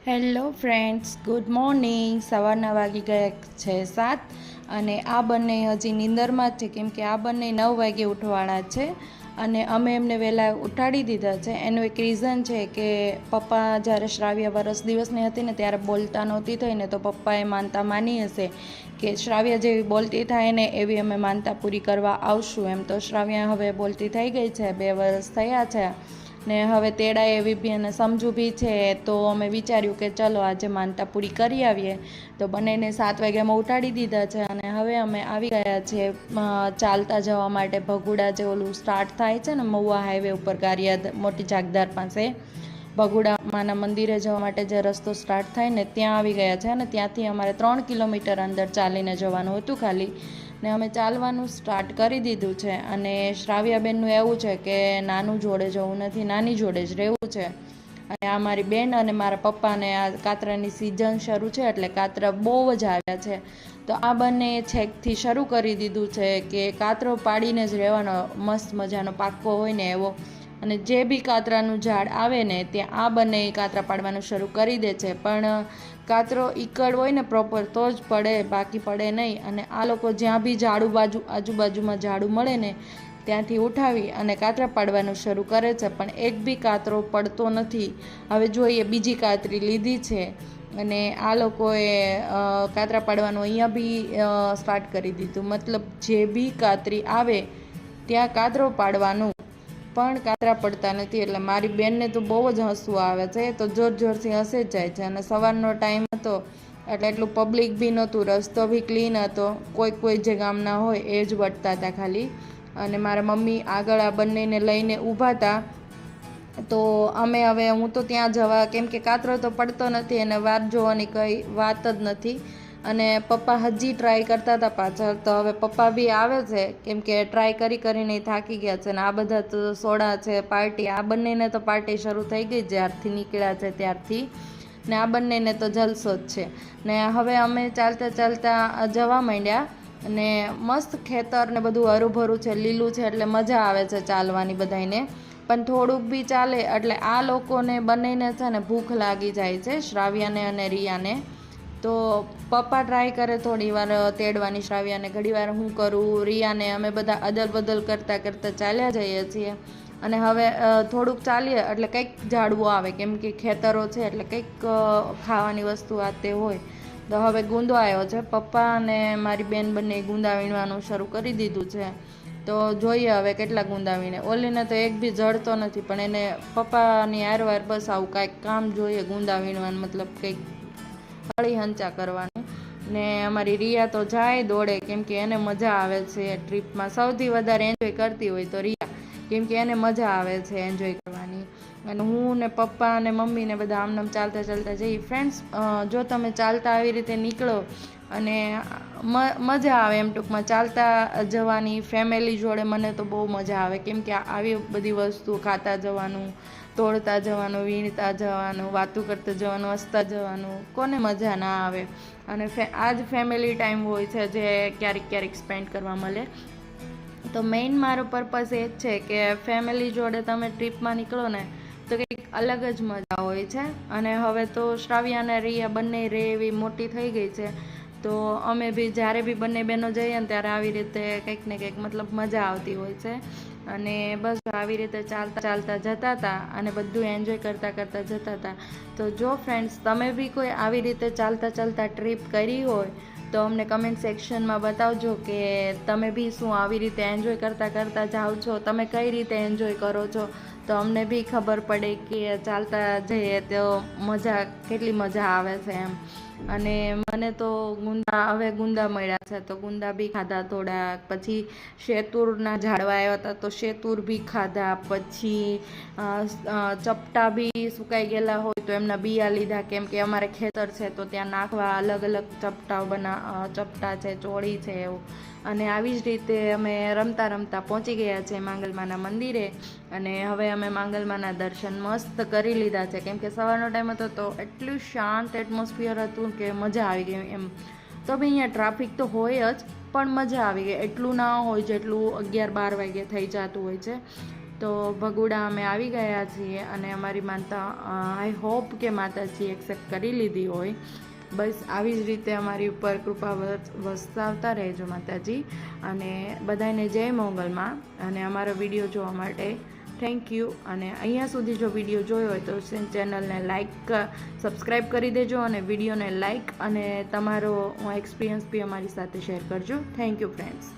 Hello friends, good morning. સવારના વાગી ગયા છે 7 અને આ બંને હજી નીંદરમાં જ છે, કેમ કે આ બંને 9 વાગે ઉઠવાળા છે અને અમે એમને વહેલા ઉઠાડી દીધા છે. એનું એક રીઝન છે કે પપ્પા જ્યારે શ્રાવ્ય વરસ દિવસની હતી ને ત્યારે બોલતા નહોતી થઈ ને, તો પપ્પાએ માનતા માની હશે કે શ્રાવ્ય જેવી બોલતી થાય ને એવી અમે માનતા પૂરી કરવા આવશું એમ. તો શ્રાવ્ય હવે બોલતી થઈ ગઈ છે, 2 વર્ષ થયા છે ને હવે તેડા એવી બી અને સમજુ બી છે. તો અમે વિચાર્યું કે ચલો આજે માનતા પૂરી કરી આવીએ. તો બંનેને 7 વાગ્યામાં ઉઠાડી દીધા છે અને હવે અમે આવી ગયા છે ચાલતા જવા માટે. ભગુડા જે ઓલું સ્ટાર્ટ થાય છે ને મહુવા હાઈવે ઉપર ગારિયાદ મોટી જાગદાર પાસે ભગુડા માના મંદિરે જવા માટે જે રસ્તો સ્ટાર્ટ થાય ને ત્યાં આવી ગયા છે અને ત્યાંથી અમારે 3 કિલોમીટર અંદર ચાલીને જવાનું હતું ખાલી, ને અમે ચાલવાનું સ્ટાર્ટ કરી દીધું છે. અને શ્રાવ્યાબેનનું એવું છે કે નાનું જોડે જવું નથી, નાની જોડે જ રહેવું છે. અને આ મારી બેન અને મારા પપ્પાને આ કાતરાની સિઝન શરૂ છે એટલે કાતરા બહુ જ આવ્યા છે. તો આ બંને છેકથી શરૂ કરી દીધું છે કે કાતરો પાડીને જ રહેવાનો, મસ્ત મજાનો પાક્કો હોય ને એવો. અને જે બી કાતરાનું ઝાડ આવે ને ત્યાં આ બંને કાતરા પાડવાનું શરૂ કરી દે છે. પણ કાતરો ઈકડ હોય ને પ્રોપર તો જ પડે, બાકી પડે નહીં. અને આ લોકો જ્યાં બી આજુબાજુમાં ઝાડું મળે ને ત્યાંથી ઉઠાવી અને કાતરા પાડવાનું શરૂ કરે છે, પણ એક બી કાતરો પડતો નથી. હવે જોઈએ, બીજી કાતરી લીધી છે અને આ લોકોએ કાતરા પાડવાનું અહીંયા બી સ્ટાર્ટ કરી દીધું. મતલબ જે બી કાતરી આવે ત્યાં કાતરો પાડવાનું, પણ કાતરા પડતા નથી. એટલે મારી બેનને તો બહુ જ હસવું આવે છે, તો જોરથી હસે જ જાય છે. અને સવારનો ટાઈમ હતો એટલે એટલું પબ્લિક બી નહોતું, રસ્તો બી ક્લીન હતો. કોઈ જે ગામના હોય એ જ વટતા હતા ખાલી. અને મારા મમ્મી આગળ આ બંનેને લઈને ઊભા હતા. તો અમે હવે હું તો ત્યાં જવા, કેમ કે કાતરો તો પડતો નથી અને વાત જોવાની કંઈ વાત જ નથી. અને પપ્પા હજી ટ્રાય કરતા હતા પાછળ, તો હવે પપ્પા બી આવે છે કેમ કે ટ્રાય કરીને થાકી ગયા છે. ને આ બધા તો સોડા છે, પાર્ટી, આ બંનેને તો પાર્ટી શરૂ થઈ ગઈ જ્યારથી નીકળ્યા છે ત્યારથી. ને આ બંનેને તો જલસો જ છે. ને હવે અમે ચાલતા જવા માંડ્યા અને મસ્ત ખેતર ને બધું હરુભરું છે, લીલું છે, એટલે મજા આવે છે ચાલવાની બધાને. પણ થોડુંક બી ચાલે એટલે આ લોકોને બંનેને છે ને ભૂખ લાગી જાય છે, શ્રાવ્યાને અને રિયાને. તો પપ્પા ટ્રાય કરે થોડી વાર તેડવાની શ્રાવ્યાને, ઘડી વાર હું કરું, રિયાને. અમે બધા અદલ બદલ કરતાં ચાલ્યા જઈએ છીએ. અને હવે થોડુંક ચાલીએ એટલે કંઈક ઝાડવું આવે, કેમ કે ખેતરો છે એટલે કંઈક ખાવાની વસ્તુ આ તે હોય. તો હવે ગુંદો આવ્યો છે, પપ્પા અને મારી બેન બંને ગુંદા વીણવાનું શરૂ કરી દીધું છે. તો જોઈએ હવે કેટલા ગુંદા વીણે. ઓલીને તો એક બી જડતો નથી, પણ એને પપ્પાની હારવાર બસ આવું કાંઈક કામ જોઈએ ગુંદા વીણવાનું, મતલબ કંઈક હળી હંચા કરવાનું. ને અમારી રિયા તો જાય દોડે, કેમ કે એને મજા આવે છે ટ્રીપમાં. સૌથી વધારે એન્જોય કરતી હોય તો રિયા, કેમ કે એને મજા આવે છે એન્જોય કરવાની. અને હું ને પપ્પા અને મમ્મી ને બધા આમનામ ચાલતા જઈએ. ફ્રેન્ડ્સ, જો તમે ચાલતા આવી રીતે નીકળો અને મજા આવે એમ, ટૂંકમાં ચાલતા જવાની ફેમિલી જોડે મને તો બહુ મજા આવે. કેમ કે આવી બધી વસ્તુ ખાતા જવાનું, તોડતા જવાનું, વીણતા જવાનું, વાતું કરતા જવાનું, હસતા જવાનું, કોને મજા ના આવે. અને આ જ ફેમિલી ટાઈમ હોય છે જે ક્યારેક સ્પેન્ડ કરવા મળે. તો મેઇન મારો પર્પઝ એ જ છે કે ફેમિલી જોડે તમે ટ્રીપમાં નીકળો ને તો કંઈક અલગ જ મજા હોય છે. અને હવે તો શ્રાવ્યા અને રિયા બંને રે એવી મોટી થઈ ગઈ છે, તો અમે બી જ્યારે બી બંને બહેનો જઈએ ને ત્યારે આવી રીતે કંઈક ને કંઈક મતલબ મજા આવતી હોય છે. અને બસ આવી રીતે ચાલતા જતા હતા અને બધું એન્જોય કરતાં જતા હતા. તો જો ફ્રેન્ડ્સ, તમે બી કોઈ આવી રીતે ચાલતા ટ્રીપ કરી હોય તો અમને કમેન્ટ સેક્શનમાં બતાવજો કે તમે બી શું આવી રીતે એન્જોય કરતાં જાઓ છો, તમે કઈ રીતે એન્જોય કરો છો. તો અમને બી ખબર પડે કે ચાલતા જઈએ તો કેટલી મજા આવે છે એમ. અને મને તો ગુંદા મળ્યા છે તો ગુંદા બી ખાધા થોડાક. પછી શેતુરના ઝાડવા આવ્યા હતા તો શેતુર બી ખાધા. પછી ચપટા બી સુકાઈ ગયેલા હોય તો એમના બિયા લીધા, કેમ કે અમારે ખેતર છે તો ત્યાં નાખવા અલગ ચપટા છે, ચોળી છે એવું. અને આવી જ રીતે અમે રમતા પહોંચી ગયા છે માંગલમાના મંદિરે. અને હવે અમે માંગલમાના દર્શન મસ્ત કરી લીધા છે, કેમ કે સવારનો ટાઈમ હતો તો એટલું શાંત એટમોસ્ફિયર હતું કે મજા આવી ગઈ એમ. તો બી અહીંયા ટ્રાફિક તો હોય જ, પણ મજા આવી ગઈ. એટલું ના હોય જેટલું 11-12 વાગે થઈ જતું હોય છે. તો ભગુડા અમે આવી ગયા છીએ અને અમારી માનતા આઈ હોપ કે માતાજી એક્સેપ્ટ કરી લીધી હોય. બસ આવી જ રીતે અમારી ઉપર કૃપા વરસાવતા રહેજો માતાજી. અને બધાને જય મોગલમાં. અને અમારો વિડીયો જોવા માટે થેન્ક યુ. અને અહીંયા સુધી જો વિડીયો જોયો હોય તો ચેનલને લાઇક સબસ્ક્રાઈબ કરી દેજો અને વિડીયોને લાઇક અને તમારો એક્સપિરિયન્સ બી અમારી સાથે શેર કરજો. Thank you friends.